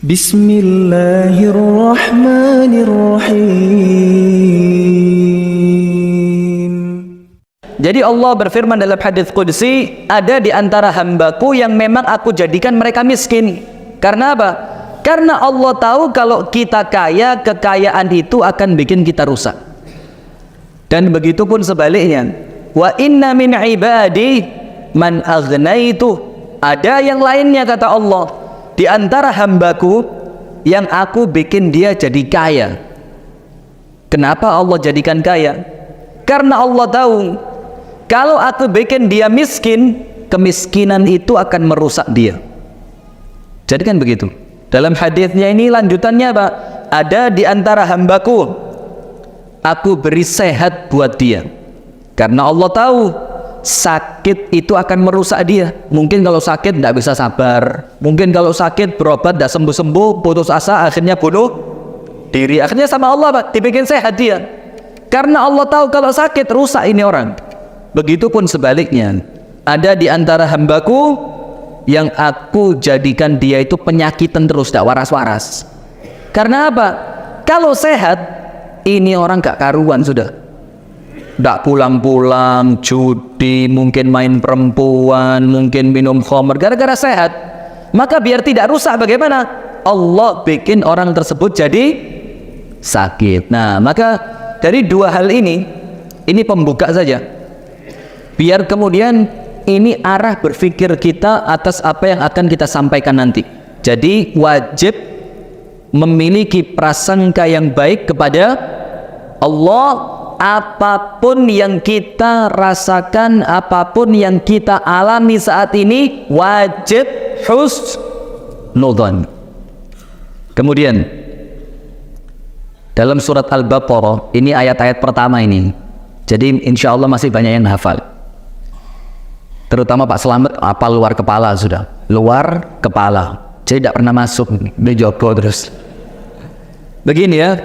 Bismillahirrahmanirrahim. Jadi Allah berfirman dalam hadis qudsi, ada di antara hambaku yang memang aku jadikan mereka miskin. Karena apa? Karena Allah tahu kalau kita kaya, kekayaan itu akan bikin kita rusak. Dan begitu pun sebaliknya. Wa inna min ibadi man aghnaitu. Ada yang lainnya kata Allah, di antara hambaku yang aku bikin dia jadi kaya. Kenapa Allah jadikan kaya? Karena Allah tahu kalau aku bikin dia miskin, kemiskinan itu akan merusak dia. Jadi kan begitu. Dalam hadisnya ini lanjutannya apa? Ada di antara hambaku, aku beri sehat buat dia. Karena Allah tahu sakit itu akan merusak dia. Mungkin kalau sakit tidak bisa sabar. Mungkin kalau sakit berobat tidak sembuh-sembuh, putus asa, akhirnya bunuh diri. Akhirnya sama Allah Pak, dibikin sehat dia. Karena Allah tahu kalau sakit rusak ini orang. Begitupun sebaliknya, ada di antara hambaku yang aku jadikan dia itu penyakitan terus, tidak waras-waras. Karena apa? Kalau sehat, ini orang gak karuan sudah. Tidak pulang-pulang, judi, mungkin main perempuan, mungkin minum khamr, gara-gara sehat. Maka biar tidak rusak bagaimana? Allah bikin orang tersebut jadi sakit. Nah, maka dari dua hal ini pembuka saja. Biar kemudian ini arah berpikir kita atas apa yang akan kita sampaikan nanti. Jadi wajib memiliki prasangka yang baik kepada Allah. Apapun yang kita rasakan, apapun yang kita alami saat ini, wajib husnudzon. Kemudian dalam surat Al-Baqarah, ini ayat-ayat pertama ini. Jadi insya Allah masih banyak yang hafal. Terutama Pak Selamat hafal luar kepala sudah. Luar kepala. Jadi tidak pernah masuk di Joko terus. Begini ya.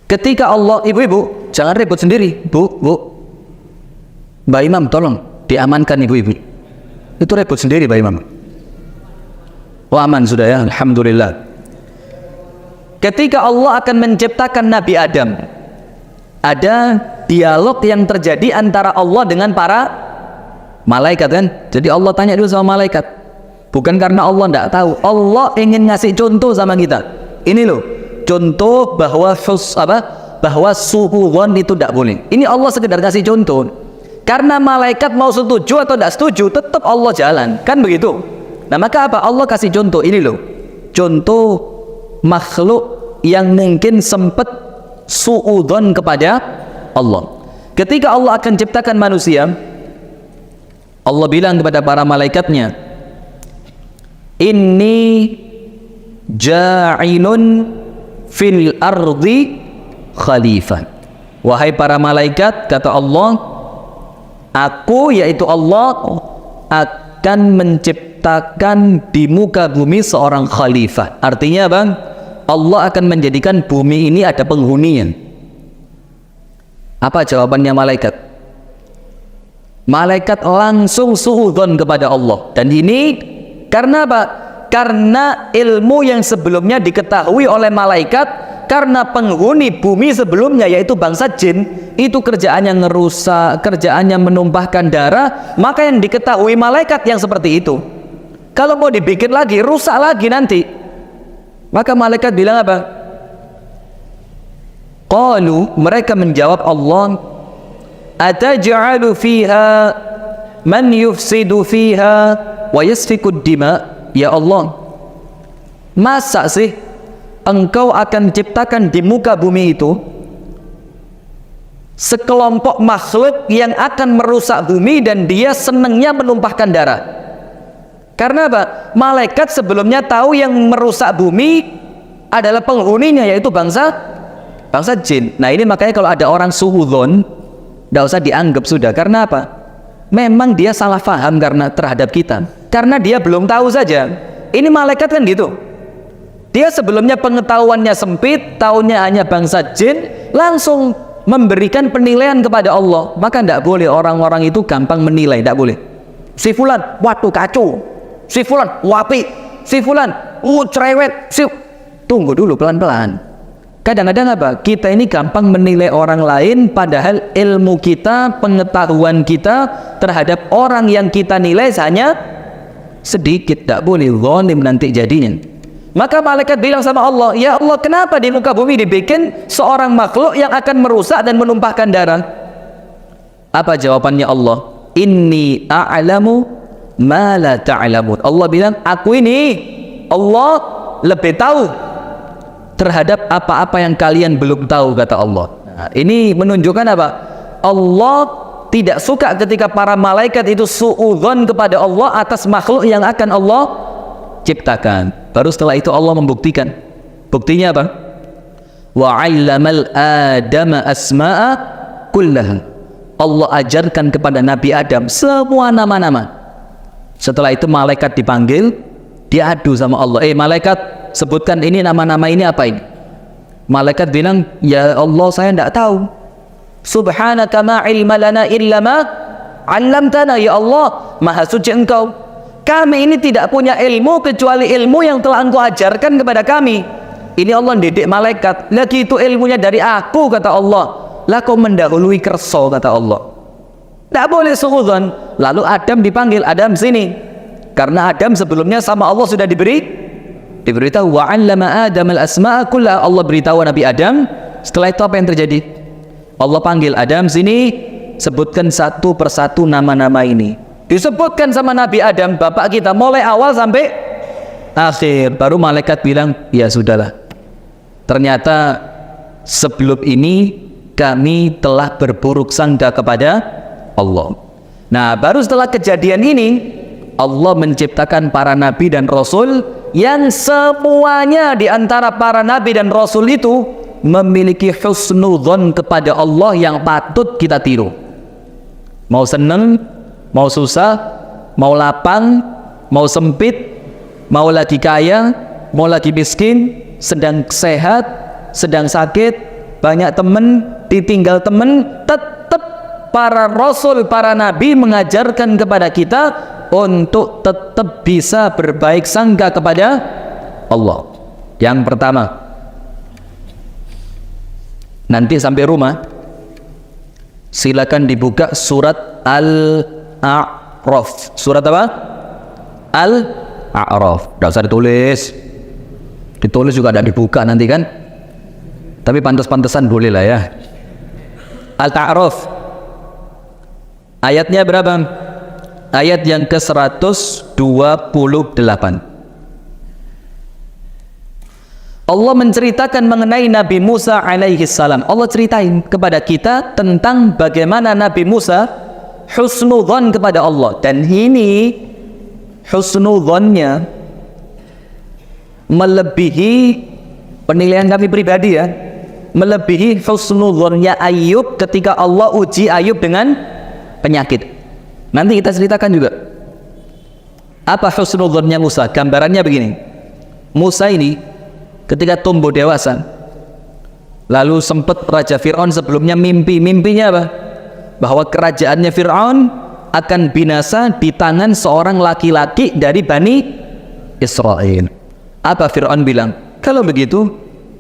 Ketika Allah, ibu-ibu jangan ribut sendiri. Bu, Mbak Imam tolong diamankan ibu-ibu. Itu ribut sendiri Mbak Imam. Oh aman sudah ya, alhamdulillah. Ketika Allah akan menciptakan Nabi Adam, ada dialog yang terjadi antara Allah dengan para malaikat kan. Jadi Allah tanya dulu sama malaikat, bukan karena Allah tidak tahu, Allah ingin ngasih contoh sama kita. Ini loh contoh bahwa suhudzon itu tidak boleh. Ini Allah sekedar kasih contoh. Karena malaikat mau setuju atau tidak setuju, tetap Allah jalan, kan begitu. Nah maka apa? Allah kasih contoh. Ini loh contoh makhluk yang mungkin sempat suudzon kepada Allah. Ketika Allah akan ciptakan manusia, Allah bilang kepada para malaikatnya, inni ja'ilun fil ardi khalifah. Wahai para malaikat, kata Allah, aku yaitu Allah akan menciptakan di muka bumi seorang khalifah. Artinya bang, Allah akan menjadikan bumi ini ada penghunian. Apa jawabannya malaikat? Malaikat langsung suudzon kepada Allah. Dan ini karena apa? Karena ilmu yang sebelumnya diketahui oleh malaikat, karena penghuni bumi sebelumnya yaitu bangsa jin, itu kerjaannya ngerusak, kerjaannya menumpahkan darah. Maka yang diketahui malaikat yang seperti itu, kalau mau dibikin lagi, rusak lagi nanti. Maka malaikat bilang apa? Qalu, mereka menjawab Allah, ataj'alu fiha man yufsidu fiha wa yasfikud dima. Ya Allah, masa sih engkau akan ciptakan di muka bumi itu sekelompok makhluk yang akan merusak bumi dan dia senangnya menumpahkan darah? Karena apa? Malaikat sebelumnya tahu yang merusak bumi adalah penghuninya yaitu bangsa jin. Nah ini makanya kalau ada orang suudzon, tidak usah dianggap sudah. Karena apa? Memang dia salah faham karena terhadap kita, karena dia belum tahu saja. Ini malaikat kan gitu, dia sebelumnya pengetahuannya sempit, tahunya hanya bangsa jin, langsung memberikan penilaian kepada Allah. Maka tidak boleh orang-orang itu gampang menilai, tidak boleh. Si fulan, waduh kacau, si fulan, wapi, si fulan, cerewet, tunggu dulu pelan-pelan. Kadang-kadang apa? Kita ini gampang menilai orang lain, padahal ilmu kita, pengetahuan kita terhadap orang yang kita nilai hanya sedikit. Tak boleh zalim nanti jadinya. Maka malaikat bilang sama Allah, ya Allah, kenapa di muka bumi dibikin seorang makhluk yang akan merusak dan menumpahkan darah? Apa jawabannya Allah? Inni a'lamu ma la ta'lamun. Allah bilang, aku ini, Allah lebih tahu terhadap apa-apa yang kalian belum tahu, kata Allah. Nah, ini menunjukkan apa? Allah tidak suka ketika para malaikat itu suudzon kepada Allah atas makhluk yang akan Allah ciptakan. Baru setelah itu Allah membuktikan. Buktinya apa? Wa 'allamal adama asma'a kullaha. Allah ajarkan kepada Nabi Adam semua nama-nama. Setelah itu malaikat dipanggil, dia adu sama Allah. Malaikat, sebutkan ini nama-nama ini apa ini? Malaikat bilang, ya Allah, saya tidak tahu. Subhanaka ma ilma lana illa ma 'allamtana. Ya Allah, maha suci Engkau, kami ini tidak punya ilmu kecuali ilmu yang telah Engkau ajarkan kepada kami. Ini Allah didik malaikat. Lagi itu ilmunya dari aku, kata Allah. Lah kau mendahului kerso, kata Allah. Tak boleh suudzon. Lalu Adam dipanggil, Adam sini. Karena Adam sebelumnya sama Allah sudah diberitahu, wa 'allama Adam al-asma'a kullaha. Allah beritahu Nabi Adam. Setelah itu apa yang terjadi? Allah panggil Adam sini, sebutkan satu persatu nama-nama ini. Disebutkan sama Nabi Adam, bapak kita, mulai awal sampai akhir. Baru malaikat bilang, ya sudahlah, ternyata sebelum ini kami telah berburuk sangka kepada Allah. Nah, baru setelah kejadian ini Allah menciptakan para nabi dan rasul yang semuanya di antara para nabi dan rasul itu memiliki husnudzon kepada Allah yang patut kita tiru. Mau seneng, mau susah, mau lapang, mau sempit, mau lagi kaya, mau lagi miskin, sedang sehat, sedang sakit, banyak teman, ditinggal teman, tetap para rasul, para nabi mengajarkan kepada kita untuk tetap bisa berbaik sangka kepada Allah. Yang pertama, nanti sampai rumah silakan dibuka surat Al-A'raf. Surat apa? Al-A'raf. Tidak usah ditulis juga tidak dibuka nanti kan, tapi pantas-pantasan boleh lah ya. Al-A'raf ayatnya berapa? Ayat yang ke-128. Allah menceritakan mengenai Nabi Musa alaihi salam. Allah ceritain kepada kita tentang bagaimana Nabi Musa husnudzon kepada Allah. Dan ini husnudzonnya melebihi penilaian kami pribadi ya, melebihi husnudzonnya Ayub ketika Allah uji Ayub dengan penyakit. Nanti kita ceritakan juga apa husnudzonnya Musa. Gambarannya begini, Musa ini ketika tumbuh dewasa, lalu sempat Raja Fir'aun sebelumnya mimpinya apa? Bahwa kerajaannya Fir'aun akan binasa di tangan seorang laki-laki dari Bani Israel. Apa Fir'aun bilang? Kalau begitu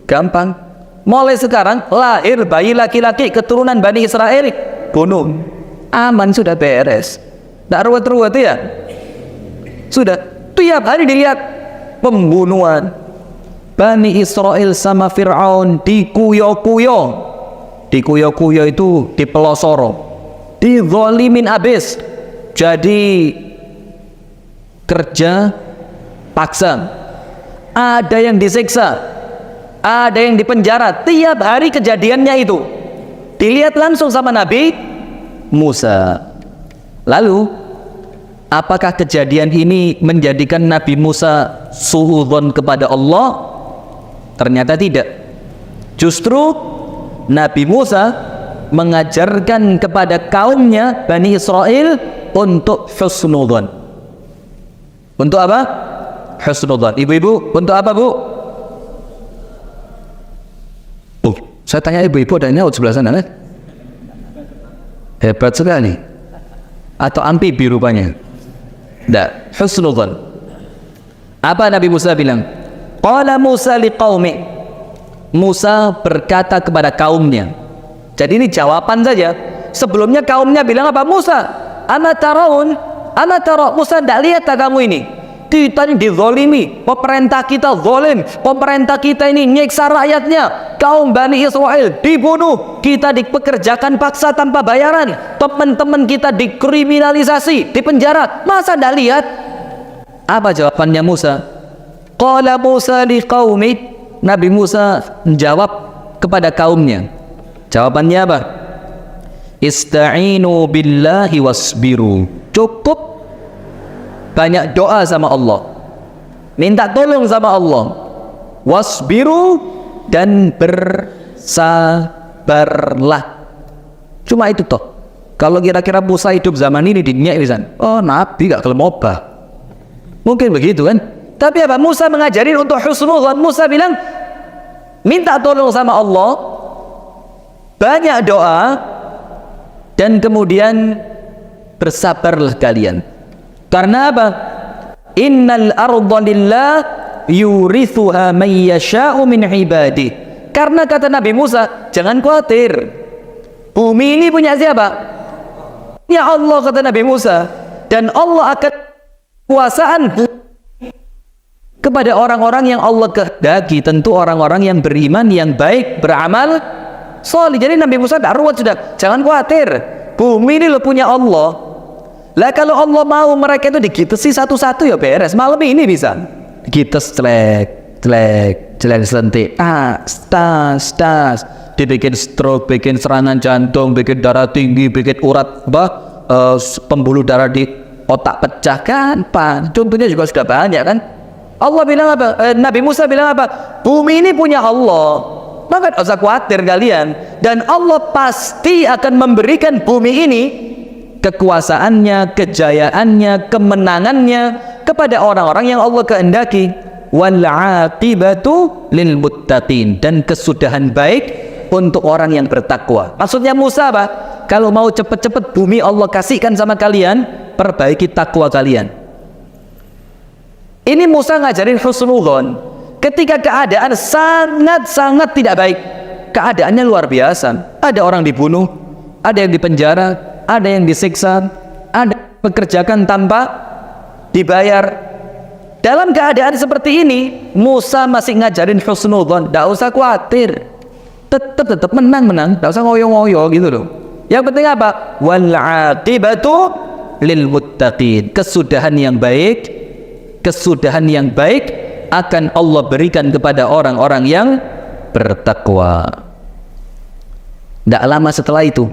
gampang, mulai sekarang lahir bayi laki-laki keturunan Bani Israel, bunuh, aman, sudah beres, tak ruwet-ruwet ya. Sudah tiap hari dilihat pembunuhan Bani Israel sama Fir'aun, dikuyo-kuyo. Dikuyo-kuyo itu dipelosoro, dizolimin abis, jadi kerja paksa. Ada yang disiksa, ada yang dipenjara. Tiap hari kejadiannya itu dilihat langsung sama Nabi Musa. Lalu apakah kejadian ini menjadikan Nabi Musa suudzon kepada Allah? Ternyata tidak. Justru Nabi Musa mengajarkan kepada kaumnya Bani Israel untuk husnudzon. Untuk apa? Husnudzon. Ibu-ibu, untuk apa bu? Saya tanya ibu-ibu, ada nyaut sebelah sana kan? Hebat sekali. Atau amfibi rupanya. Tidak, husnudzon. Apa Nabi Musa bilang? Qala Musa liqaumi. Musa berkata kepada kaumnya. Jadi ini jawaban saja. Sebelumnya kaumnya bilang apa? Musa, ana taraun, ana tara. Musa, tidak lihat tak kamu ini? Kita ini dizolimi, pemerintah kita zolim, pemerintah kita ini nyiksa rakyatnya, kaum Bani Israel dibunuh, kita dipekerjakan paksa tanpa bayaran, teman-teman kita dikriminalisasi, dipenjara. Masa tidak lihat? Apa jawabannya Musa? Qala Musa liqaumi. Nabi Musa menjawab kepada kaumnya. Jawabannya apa? Ista'inu billahi wasbiru. Cukup banyak doa sama Allah, minta tolong sama Allah, wasbiru, dan bersabarlah. Cuma itu toh. Kalau kira-kira Musa hidup zaman ini di dunia ini, oh Nabi gak kelem obah, mungkin begitu kan. Tapi apa? Musa mengajarin untuk husnuzan. Musa bilang minta tolong sama Allah, banyak doa, dan kemudian bersabarlah kalian. Karena apa? Innal arda lillah yurithuha man yasha'u min ibadih. Karena kata Nabi Musa, jangan khawatir, bumi ini punya siapa? Ya Allah, kata Nabi Musa. Dan Allah akan kuasaan kepada orang-orang yang Allah kehendaki. Tentu orang-orang yang beriman, yang baik, beramal soleh. Jadi Nabi Musa tidak ruwet sudah. Jangan khawatir, bumi ini lo punya Allah. Lah kalau Allah mau mereka itu digitesi satu-satu ya beres. Malam ini bisa digites celek selentik, tas, dibikin stroke, bikin serangan jantung, bikin darah tinggi, bikin urat pembuluh darah di otak pecah, kan? Contohnya juga sudah banyak kan. Allah bilang apa? Nabi Musa bilang apa? Bumi ini punya Allah, maka tidak usah khawatir kalian. Dan Allah pasti akan memberikan bumi ini, kekuasaannya, kejayaannya, kemenangannya kepada orang-orang yang Allah kehendaki. Wal aqibatu lil muttaqin, dan kesudahan baik untuk orang yang bertakwa. Maksudnya Musa apa? Kalau mau cepat-cepat bumi Allah kasihkan sama kalian, perbaiki takwa kalian. Ini Musa ngajarin husnudzon ketika keadaan sangat-sangat tidak baik. Keadaannya luar biasa. Ada orang dibunuh, ada yang dipenjara, ada yang disiksa, ada yang pekerjakan tanpa dibayar. Dalam keadaan seperti ini, Musa masih ngajarin husnudzon. Tidak usah khawatir, tetap menang, tidak usah ngoyo-ngoyo gitu loh. Yang penting apa? Wal aqibatu lil muttaqin. Kesudahan yang baik akan Allah berikan kepada orang-orang yang bertakwa. Tidak lama setelah itu,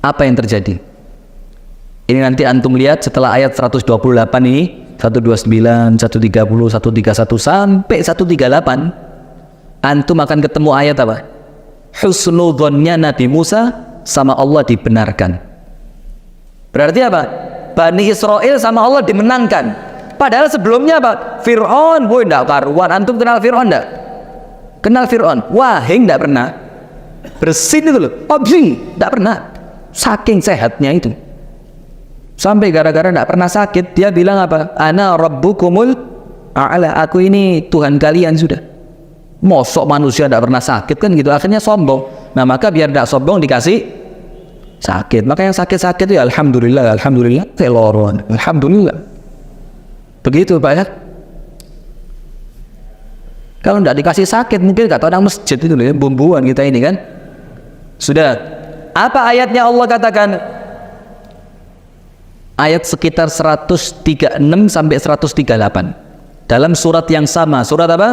apa yang terjadi? Ini nanti antum lihat setelah ayat 128 ini, 129, 130, 131 sampai 138, antum akan ketemu ayat apa? Husnudzonnya Nabi Musa sama Allah dibenarkan. Berarti apa? Bani Israel sama Allah dimenangkan. Padahal sebelumnya apa? Fir'aun, boy, enggak karuan. Antum kenal Fir'aun enggak? Kenal Fir'aun? Wahing enggak pernah. Bersin itu loh, obsing, enggak pernah. Saking sehatnya itu. Sampai gara-gara enggak pernah sakit, dia bilang apa? Ana rabbukumul a'la, aku ini Tuhan kalian sudah. Mosok manusia enggak pernah sakit kan gitu, akhirnya sombong. Nah, maka biar enggak sombong dikasih sakit. Maka yang sakit-sakit itu ya alhamdulillah, teloron, alhamdulillah. Begitu Pak ya. Kalau tidak dikasih sakit, mungkin kata orang masjid itu loh ya, bumbuan kita ini kan. Sudah. Apa ayatnya Allah katakan? Ayat sekitar 136 sampai 138. Dalam surat yang sama, surat apa?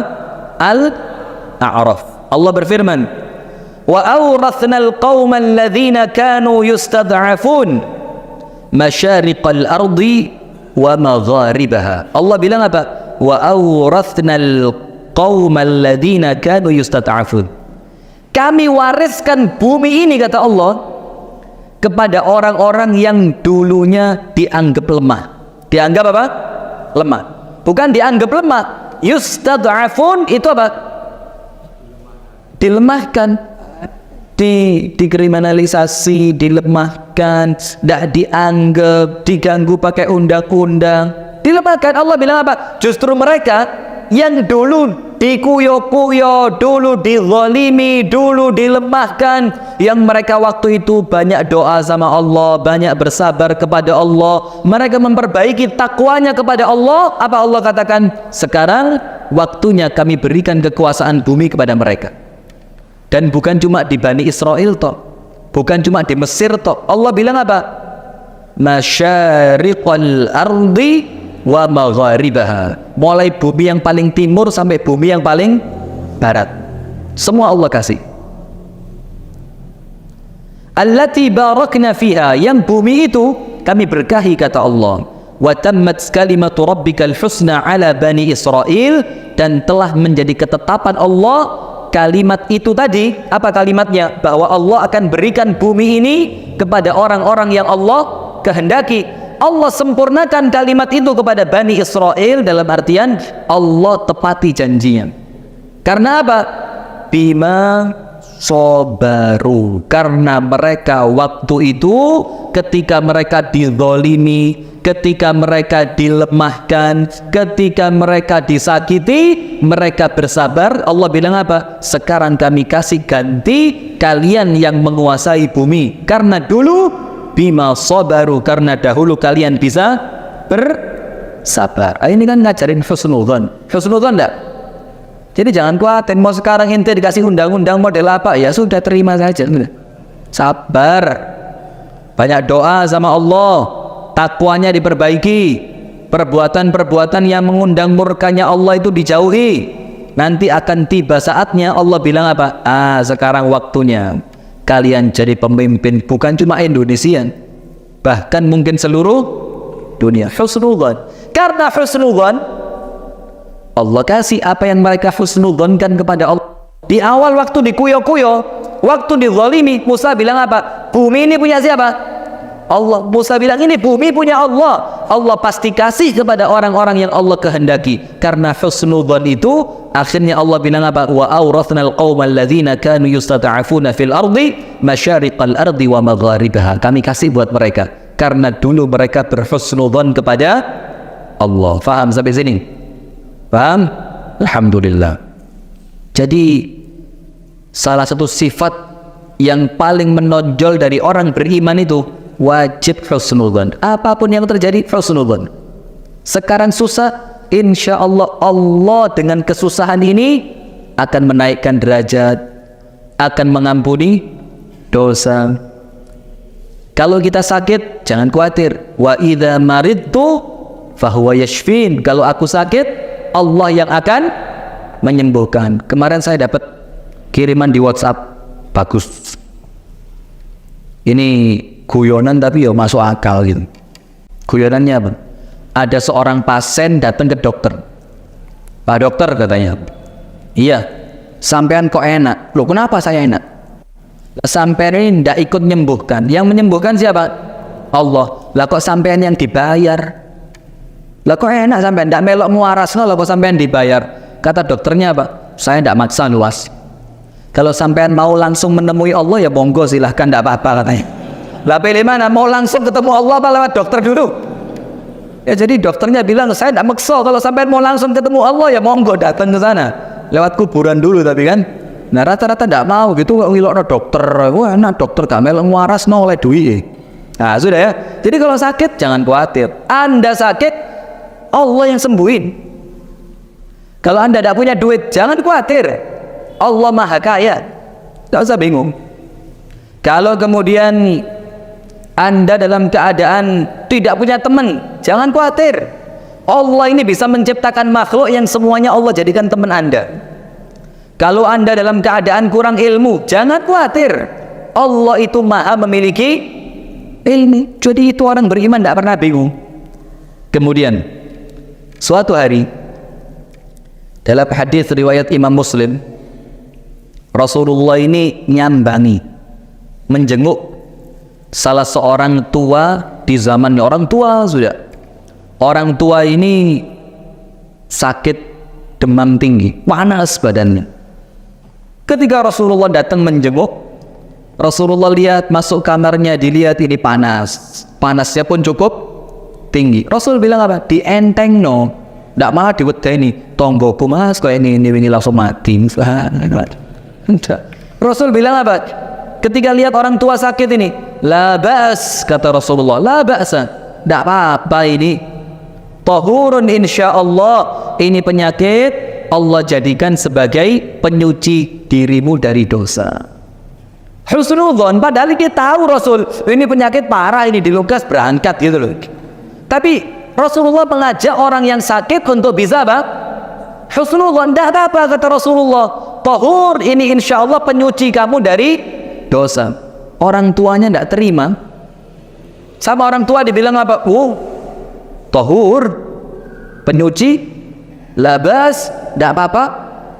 Al-A'raf. Allah berfirman, "Wa awrathnal qauman ladzina kanu yustad'afun masyariqal ardi wa magharibaha." Allah bilang apa? Wa awrathnal qaumal ladzina kanu yustad'afun. Kami wariskan bumi ini, kata Allah, kepada orang-orang yang dulunya dianggap lemah. Dianggap apa? Lemah. Bukan dianggap lemah. Yustad'afun itu apa? Dilemahkan, dikriminalisasi, dilemahkan, tidak dianggap, diganggu pakai undang-undang. Dilemahkan. Allah bilang apa? Justru mereka yang dulu dikuyo-kuyo, dulu dizalimi, dulu dilemahkan, yang mereka waktu itu banyak doa sama Allah, banyak bersabar kepada Allah, mereka memperbaiki takwanya kepada Allah. Apa Allah katakan? Sekarang waktunya kami berikan kekuasaan bumi kepada mereka. Dan bukan cuma di Bani Israel toh, bukan cuma di Mesir toh. Allah bilang apa? Masyariqal ardi wa magharibaha, mulai bumi yang paling timur sampai bumi yang paling barat, semua Allah kasih. Allati barakna fiha, yang bumi itu kami berkahi, kata Allah. Wa tammat kalimatu rabbikal husna ala bani Israel, dan telah menjadi ketetapan Allah kalimat itu tadi. Apa kalimatnya? Bahwa Allah akan berikan bumi ini kepada orang-orang yang Allah kehendaki. Allah sempurnakan kalimat itu kepada Bani Israel, dalam artian Allah tepati janjinya. Karena apa? Bima sobaru, karena mereka waktu itu ketika mereka dizalimi, ketika mereka dilemahkan, ketika mereka disakiti, mereka bersabar. Allah bilang apa? Sekarang kami kasih ganti kalian yang menguasai bumi, karena dulu bima sabaru, karena dahulu kalian bisa bersabar. Ini kan ngajarin husnudzon. Husnudzon enggak? Jadi jangan khawatir, mau sekarang ente dikasih undang-undang model apa, ya sudah terima saja. Sabar. Banyak doa sama Allah, takwanya diperbaiki, perbuatan-perbuatan yang mengundang murkanya Allah itu dijauhi. Nanti akan tiba saatnya Allah bilang apa? Sekarang waktunya kalian jadi pemimpin, bukan cuma Indonesia, bahkan mungkin seluruh dunia. Husnudzon. Karena husnudzon, Allah kasih apa yang mereka husnudzonkan kepada Allah. Di awal waktu dikuyo-kuyo, waktu dizalimi, Musa bilang apa? Bumi ini punya siapa? Allah. Musa bilang ini bumi punya Allah. Allah pasti kasih kepada orang-orang yang Allah kehendaki. Karena husnudzon itu, akhirnya Allah bilang apa? Wa awrathnal qaumal ladzina kanu yustad'afuna fil ardi masyariqal ardi wa magharibaha. Kami kasih buat mereka karena dulu mereka berhusnudzon kepada Allah. Faham sampai sini? Paham? Alhamdulillah. Jadi salah satu sifat yang paling menonjol dari orang beriman itu wajib husnudzon. Apapun yang terjadi, husnudzon. Sekarang susah, insya Allah, Allah dengan kesusahan ini akan menaikkan derajat, akan mengampuni dosa. Kalau kita sakit, jangan khawatir. Wa idza maridtu fahuwa yashfin. Kalau aku sakit, Allah yang akan menyembuhkan. Kemarin saya dapat kiriman di WhatsApp, bagus. Ini guyonan tapi ya masuk akal gitu. Guyonannya apa? Ada seorang pasien datang ke dokter. Pak dokter, katanya, iya, sampean kok enak? Loh, kenapa saya enak? Sampean ini tidak ikut menyembuhkan. Yang menyembuhkan siapa? Allah. Lah kok sampean yang dibayar? Lah kok enak sampean tidak melok muaras? Lah kok sampean dibayar? Kata dokternya apa? Saya tidak maksa luas. Kalau sampean mau langsung menemui Allah ya monggo silahkan, tidak apa-apa, katanya. Lah pilih mana? Mau langsung ketemu Allah apa lewat dokter dulu? Ya jadi dokternya bilang saya tidak maksa, kalau sampean mau langsung ketemu Allah ya monggo datang ke sana. Lewat kuburan dulu tapi kan. Nah rata-rata tidak mau gitu, ngilokno dokter. Wah enak dokter gak melok waras no oleh duit. Nah sudah ya. Jadi kalau sakit jangan khawatir. Anda sakit, Allah yang sembuhin. Kalau Anda tidak punya duit, jangan khawatir. Allah Maha Kaya. Tidak usah bingung. Kalau kemudian Anda dalam keadaan tidak punya teman, jangan khawatir. Allah ini bisa menciptakan makhluk yang semuanya Allah jadikan teman Anda. Kalau Anda dalam keadaan kurang ilmu, jangan khawatir. Allah itu maha memiliki ilmu. Jadi itu orang beriman tidak pernah bingung. Kemudian suatu hari dalam hadis riwayat Imam Muslim, Rasulullah ini nyambangi, menjenguk salah seorang tua di zamannya. Orang tua sudah. Orang tua ini sakit demam tinggi, panas badannya. Ketika Rasulullah datang menjenguk, Rasulullah lihat masuk kamarnya, dilihat ini panas. Panasnya pun cukup tinggi. Rasul bilang apa? Dientengno, ndak malah diwedeni. Tonggoku mas, kok ini langsung mati. Rasul bilang apa? Ketika lihat orang tua sakit ini, la ba's, kata Rasulullah, la ba'sa, ndak apa-apa ini. Tahurun insyaallah, ini penyakit Allah jadikan sebagai penyuci dirimu dari dosa. Husnudzon, padahal dia tahu Rasul ini penyakit parah, ini dilukas berangkat gitu loh. Tapi Rasulullah mengajak orang yang sakit untuk bisa apa? Husnudzon, tidak apa-apa kata Rasulullah. Tahur, ini insya Allah penyuci kamu dari dosa. Orang tuanya tidak terima. Sama orang tua dibilang apa? Tahur, penyuci, labas, tidak apa-apa.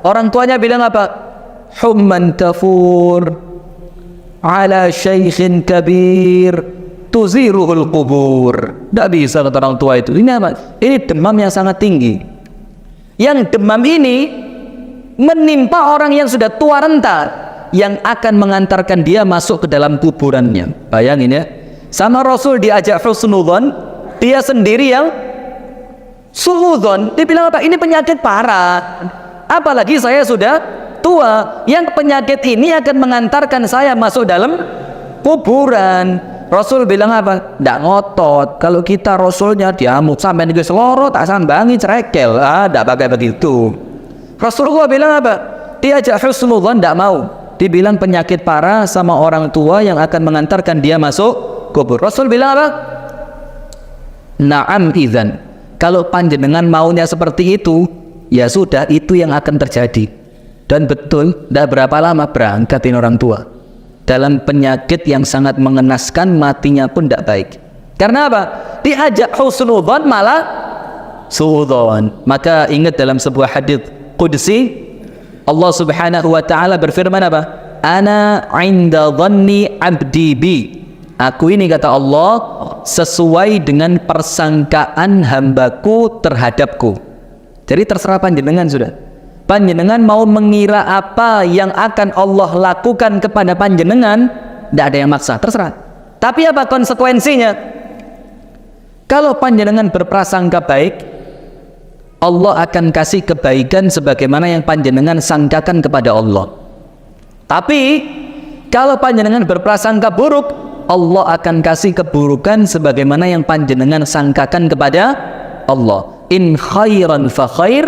Orang tuanya bilang apa? Humman tafur ala syaikhin kabir tuziruhul qubur. Tidak bisa kata orang tua itu. Ini apa? Ini demam yang sangat tinggi. Yang demam ini menimpa orang yang sudah tua renta, yang akan mengantarkan dia masuk ke dalam kuburannya. Bayangin ya, sama Rasul diajak husnudzon, dia sendiri yang suudzon. Dia bilang apa? Ini penyakit parah, apalagi saya sudah tua, yang penyakit ini akan mengantarkan saya masuk dalam kuburan. Rasul bilang apa? Ndak ngotot. Kalau kita Rasulnya diamuk sampai nih seloro tak sambangi cerekel, ndak pakai begitu. Rasulullah bilang apa? Diajak husnudzon, ndak mau. Dibilang penyakit parah sama orang tua yang akan mengantarkan dia masuk kubur. Rasul bilang apa? Na'am idzan, kalau panjenengan maunya seperti itu, ya sudah, itu yang akan terjadi. Dan betul, tidak berapa lama berangkatin orang tua dalam penyakit yang sangat mengenaskan, matinya pun tidak baik. Karena apa? Diajak husnudzon malah suudzon. Maka ingat dalam sebuah hadis qudsi, Allah subhanahu wa ta'ala berfirman apa? Ana inda dhanni abdi bi. Aku ini kata Allah sesuai dengan persangkaan hambaku terhadapku. Jadi terserah panjenengan sudah. Panjenengan mau mengira apa yang akan Allah lakukan kepada panjenengan, tidak ada yang maksa, terserah. Tapi apa konsekuensinya? Kalau panjenengan berprasangka baik, Allah akan kasih kebaikan sebagaimana yang panjenengan sangkakan kepada Allah. Tapi kalau panjenengan berprasangka buruk, Allah akan kasih keburukan sebagaimana yang panjenengan sangkakan kepada Allah. In khairan fa khair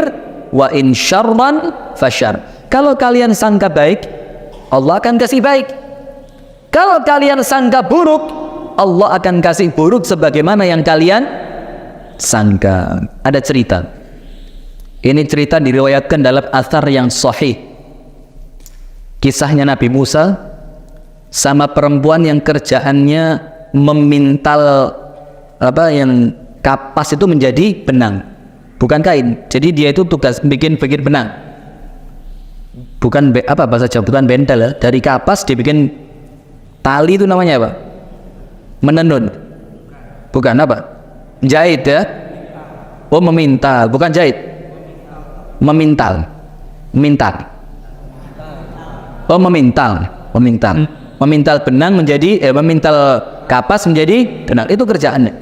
wa in syarran fa syarr. Kalau kalian sangka baik, Allah akan kasih baik. Kalau kalian sangka buruk, Allah akan kasih buruk sebagaimana yang kalian sangka. Ada cerita. Ini cerita diriwayatkan dalam athar yang sahih. Kisahnya Nabi Musa sama perempuan yang kerjaannya memintal apa yang kapas itu menjadi benang, bukan kain. Jadi dia itu tugas bikin benang. Bukan apa bahasa Jawa, bukan bentel ya. Dari kapas dibikin tali, itu namanya apa? Menenun. Bukan apa? Jahit ya. Oh, memintal, bukan jahit. Memintal. Oh, memintal. Memintal benang menjadi memintal kapas menjadi benang. Itu kerjaannya.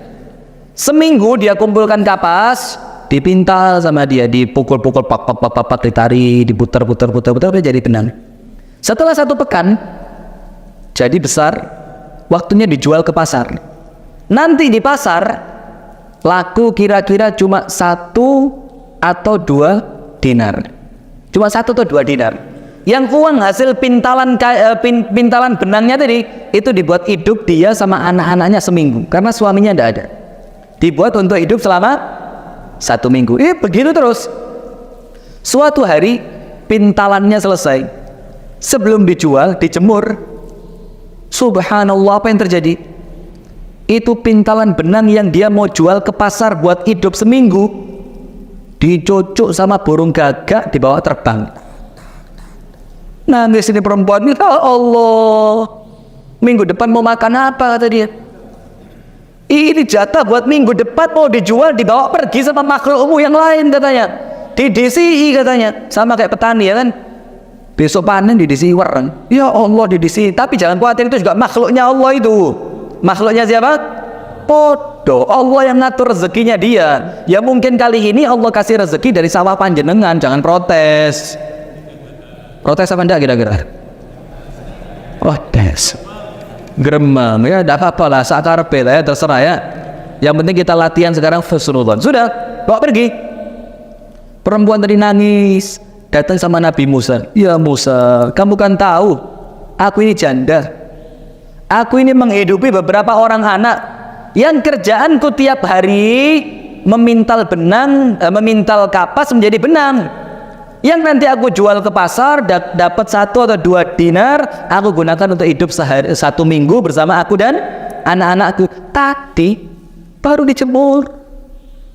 Seminggu dia kumpulkan kapas, dipintal sama dia, dipukul-pukul, pak, ditari, diputar-putar jadi benang. Setelah 1 pekan jadi besar, waktunya dijual ke pasar. Nanti di pasar laku kira-kira cuma 1 atau 2 dinar. Cuma 1 atau 2 dinar. Yang uang hasil pintalan benangnya tadi itu dibuat hidup dia sama anak-anaknya seminggu, karena suaminya tidak ada. Dibuat untuk hidup selama 1 minggu. Begitu terus. Suatu hari pintalannya selesai. Sebelum dijual, dijemur. Subhanallah, apa yang terjadi? Itu pintalan benang yang dia mau jual ke pasar buat hidup seminggu, dicocok sama burung gagak, dibawa terbang. Nangis ini perempuan, ya Allah, minggu depan mau makan apa, kata dia. Ini jatah buat minggu depan mau dijual, dibawa pergi sama makhluk umum yang lain, katanya. Di DCI katanya, sama kayak petani ya kan. Besok panen di DCI wareng. Ya Allah, di DCI. Tapi jangan khawatir, itu juga makhluknya Allah itu. Makhluknya siapa? Doh, Allah yang ngatur rezekinya dia. Ya mungkin kali ini Allah kasih rezeki dari sawah panjenengan, jangan protes. Protes apa enggak kira-kira? Protes. Gremeng ya, enggak apa-apa lah, sakarepe lah ya, terserah ya. Yang penting kita latihan sekarang husnudzon. Sudah, bawa pergi. Perempuan tadi nangis, datang sama Nabi Musa. Ya Musa, kamu kan tahu, aku ini janda. Aku ini menghidupi beberapa orang anak yang kerjaanku tiap hari memintal benang, memintal kapas menjadi benang. Yang nanti aku jual ke pasar, dapat 1 atau 2 dinar, aku gunakan untuk hidup sehari, 1 minggu bersama aku dan anak-anakku. Tadi baru dijemur,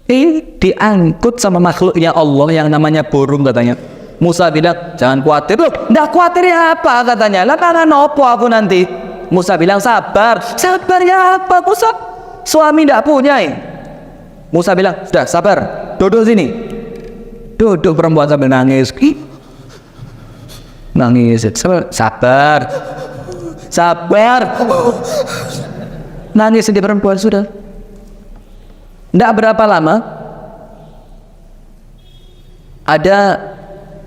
ini diangkut sama makhluknya Allah yang namanya burung katanya. Musa bilang, jangan khawatir. Loh, enggak khawatir ya apa katanya? Lah tangan opo aku nanti? Musa bilang, sabar. Sabar ya apa Musa? Suami enggak punya. Musa bilang, sudah sabar, duduk sini. Duduk perempuan sambil nangis. Nangis. Sabar. Sabar. Nangis di perempuan sudah. Tidak berapa lama ada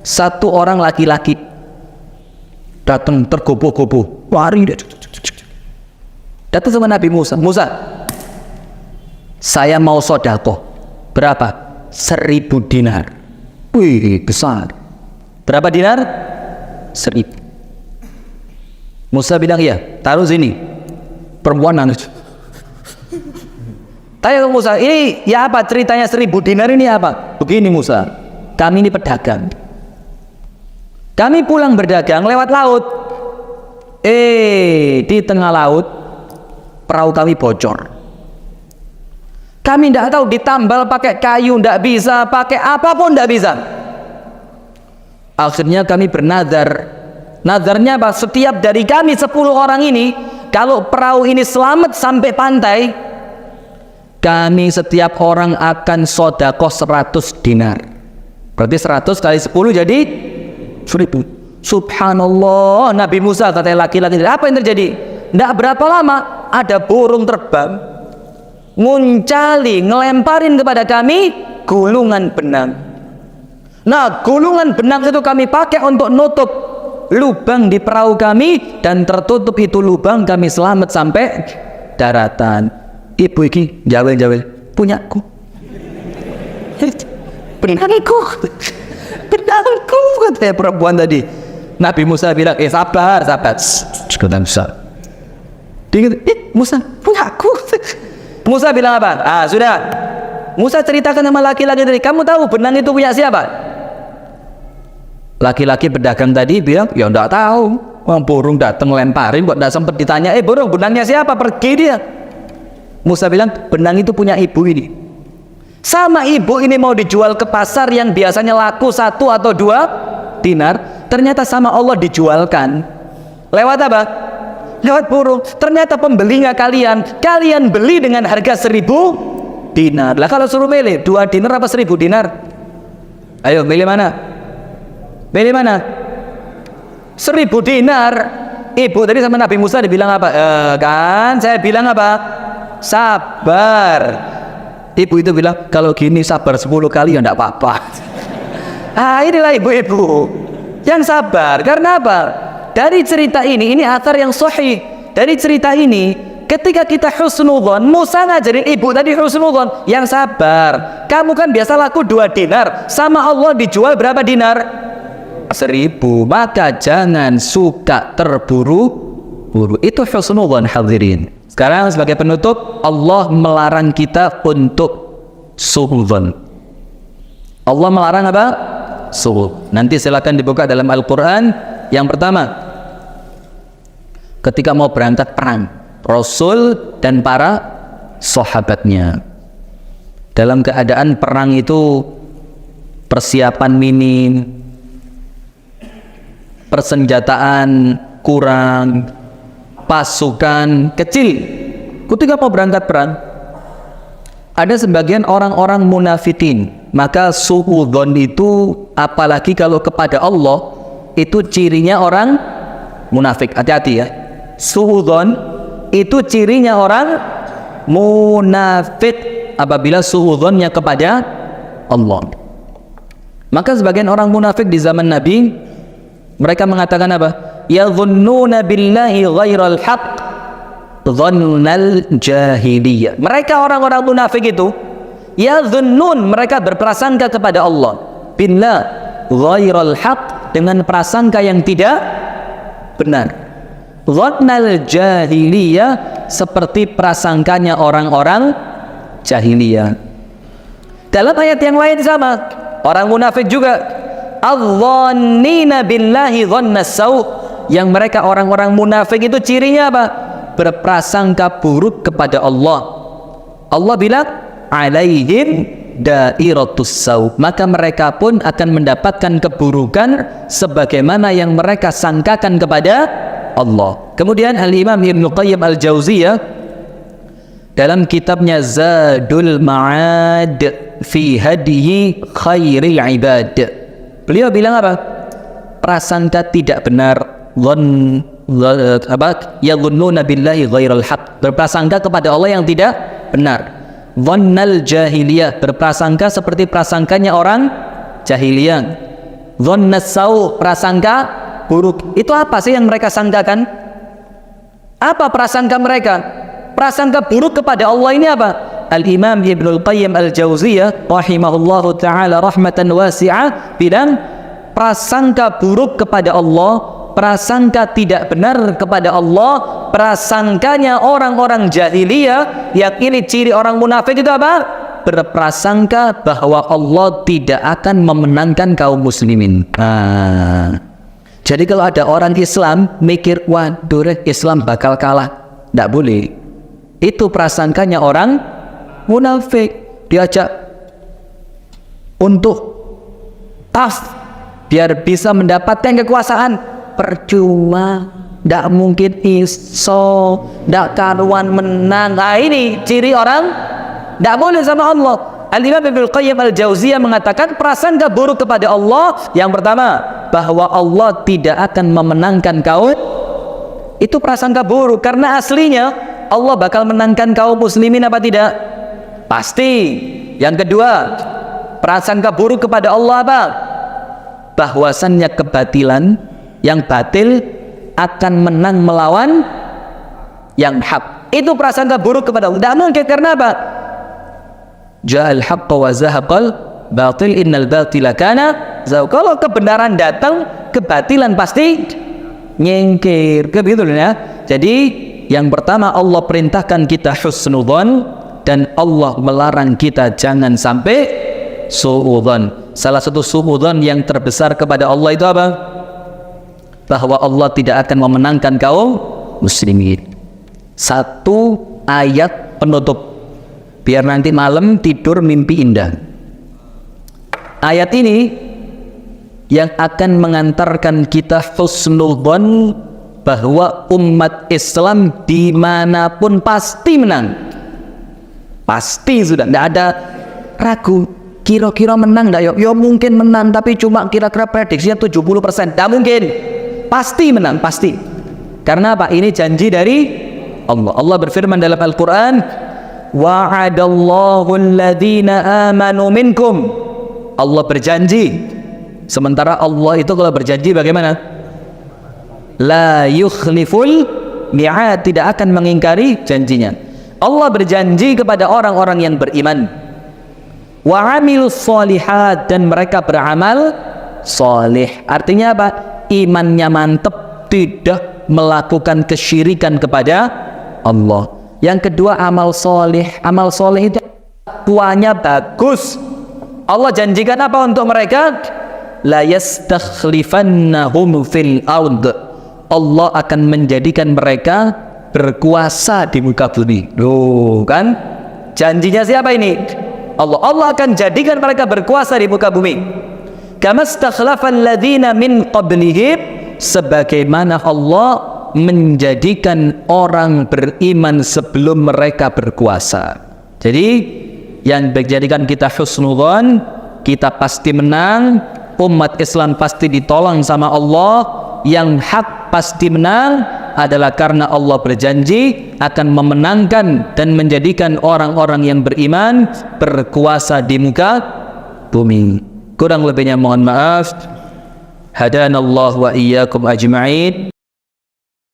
1 orang laki-laki datang tergopoh-gopoh, lari datang sama Nabi Musa. Musa, saya mau sedekah. Berapa? 1000 dinar. Wih, besar. Berapa dinar? 1000. Musa bilang, iya, taruh sini. Perempuan nangis. Tanya ke Musa, ini ya apa ceritanya 1000 dinar ini apa? Begini Musa, kami ini pedagang. Kami pulang berdagang lewat laut. Di tengah laut perahu kami bocor. Kami tidak tahu ditambal pakai kayu tidak bisa, pakai apapun tidak bisa. Akhirnya kami bernazar. Nazarnya apa? Setiap dari kami 10 orang ini, kalau perahu ini selamat sampai pantai, kami setiap orang akan sedekah 100 dinar. Berarti 100 kali 10 jadi 1000. Subhanallah. Nabi Musa katanya laki-laki, apa yang terjadi? Tidak berapa lama ada burung terbang, nguncali, ngelemparin kepada kami gulungan benang. Nah, gulungan benang itu kami pakai untuk nutup lubang di perahu kami, dan tertutup itu lubang, kami selamat sampai daratan. Ibu iki jawel-jawel, punyaku. Benangku. Benangku katanya perempuan tadi. Nabi Musa bilang, sabar. Sekedar Musa. Dia kata, Musa, punyaku. Musa bilang apa? Sudah. Musa ceritakan sama laki-laki tadi, kamu tahu benang itu punya siapa? Laki-laki pedagang tadi bilang, ya enggak tahu. Wong burung datang lemparin, kok enggak sempat ditanya, burung benangnya siapa? Pergi dia. Musa bilang, benang itu punya ibu ini. Sama ibu ini mau dijual ke pasar yang biasanya laku 1 atau 2 dinar, ternyata sama Allah dijualkan. Lewat apa? Lewat burung. Ternyata pembelinya kalian beli dengan harga 1000 dinar. Lah kalau suruh milih 2 dinar apa 1000 dinar? Ayo milih mana? Milih mana? 1000 dinar. Ibu tadi sama Nabi Musa dibilang apa? Kan saya bilang apa? Sabar. Ibu itu bilang, kalau gini sabar 10 kali ya enggak apa-apa. Inilah ibu-ibu yang sabar. Karena apa? Dari cerita ini athar yang sahih. Dari cerita ini, ketika kita husnudzon, Musa ngajarin ibu tadi husnudzon, yang sabar. Kamu kan biasa laku 2 dinar, sama Allah dijual berapa dinar? 1000. Maka jangan suka terburu-buru. Itu husnudzon hadirin. Sekarang sebagai penutup, Allah melarang kita untuk suudzon. Allah melarang apa? Suudzon. Nanti silakan dibuka dalam Al-Quran. Yang pertama, ketika mau berangkat perang, Rasul dan para sahabatnya dalam keadaan perang itu persiapan minim, persenjataan kurang, pasukan kecil. Ketika mau berangkat perang, ada sebagian orang-orang munafikin. Maka suudzon itu, apalagi kalau kepada Allah, itu cirinya orang munafik. Hati-hati ya. Suudzon itu cirinya orang munafik apabila suudzonnya kepada Allah. Maka sebagian orang munafik di zaman Nabi, mereka mengatakan apa? Yadhunnuna billahi ghairal haqq dhannal jahiliyah. Mereka orang-orang munafik itu, yadhunnun, mereka berprasangka kepada Allah billah ghairal haqq, dengan prasangka yang tidak benar. Dhannal jahiliyah, seperti prasangkanya orang-orang jahiliyah. Dalam ayat yang lain sama, orang munafik juga adh-dhannina billahi dhannas sau', yang mereka orang-orang munafik itu cirinya apa? Berprasangka buruk kepada Allah. Allah bilang alaihim dairatus sau', maka mereka pun akan mendapatkan keburukan sebagaimana yang mereka sangkakan kepada Allah. Kemudian Al-Imam Ibnu Qayyim Al-Jauziyah dalam kitabnya Zadul Ma'ad fi Hadyi Khairil Ibad, beliau bilang apa? Prasangka tidak benar, yadhunnuna billahi ghairal haqq, berprasangka kepada Allah yang tidak benar. Dhannal jahiliyah, berprasangka seperti prasangkanya orang jahiliyah. Dhannas sau', prasangka buruk. Itu apa sih yang mereka sangkakan? Apa prasangka mereka? Prasangka buruk kepada Allah ini apa? Al-Imam Ibnul Qayyim Al-Jauziyah rahimahullahu ta'ala rahmatan wasi'ah bilang, prasangka buruk kepada Allah, prasangka tidak benar kepada Allah, prasangkanya orang-orang jahiliyah, yang ini ciri orang munafik itu apa? Berprasangka bahwa Allah tidak akan memenangkan kaum muslimin. Jadi kalau ada orang Islam mikir, waduh Islam bakal kalah, tidak boleh. Itu prasangkanya orang munafik. Diajak untuk biar bisa mendapatkan kekuasaan, percuma, tidak mungkin iso, tidak karuan menang. Nah, ini ciri orang tidak boleh sama Allah. Al-Imam Ibnu Qayyim Al-Jauziyah mengatakan prasangka buruk kepada Allah, yang pertama, bahwa Allah tidak akan memenangkan kaum, itu prasangka buruk, karena aslinya Allah bakal menangkan kaum muslimin apa tidak? Pasti. Yang kedua, prasangka buruk kepada Allah apa? Bahwasannya kebatilan, yang batil akan menang melawan yang hak. Itu prasangka buruk kepada Allah. Tidak mungkin, karena apa? Ja'al haqqa wa zahaqal batil innal batila kana zahuqa. Kalau kebenaran datang, kebatilan pasti nyingkir. Begitu ya. Jadi yang pertama, Allah perintahkan kita husnudzon, dan Allah melarang kita jangan sampai suudzon. Salah satu suudzon yang terbesar kepada Allah itu apa? Bahwa Allah tidak akan memenangkan kaum muslimin. Satu ayat penutup, biar nanti malam tidur mimpi indah. Ayat ini yang akan mengantarkan kita husnudzon bahwa umat Islam dimanapun pasti menang. Pasti sudah, tidak ada ragu. Kira-kira menang tidak? Ya mungkin menang, tapi cuma kira-kira prediksinya 70%. Tidak mungkin. Pasti menang, pasti. Karena apa? Ini janji dari Allah. Allah berfirman dalam Al-Quran, wa'adallahu alladhina amanu minkum. Allah berjanji. Sementara Allah itu kalau berjanji bagaimana? La yukhliful mi'ad, tidak akan mengingkari janjinya. Allah berjanji kepada orang-orang yang beriman. Wa amilus solihat, dan mereka beramal soleh. Artinya apa? Imannya mantap, tidak melakukan kesyirikan kepada Allah. Yang kedua, amal soleh. Amal soleh itu tuanya bagus. Allah janjikan apa untuk mereka? La yastakhlifannahum fil ard. Allah akan menjadikan mereka berkuasa di muka bumi. Loh, kan? Janjinya siapa ini? Allah. Allah akan jadikan mereka berkuasa di muka bumi. Kama stakhlafal ladzina min qablihim, sebagaimana Allah menjadikan orang beriman sebelum mereka berkuasa. Jadi yang menjadikan kita husnudzon, kita pasti menang, umat Islam pasti ditolong sama Allah, yang hak pasti menang, adalah karena Allah berjanji akan memenangkan dan menjadikan orang-orang yang beriman berkuasa di muka bumi. Kurang lebihnya mohon maaf. Hadanallahu wa iyyakum ajma'in.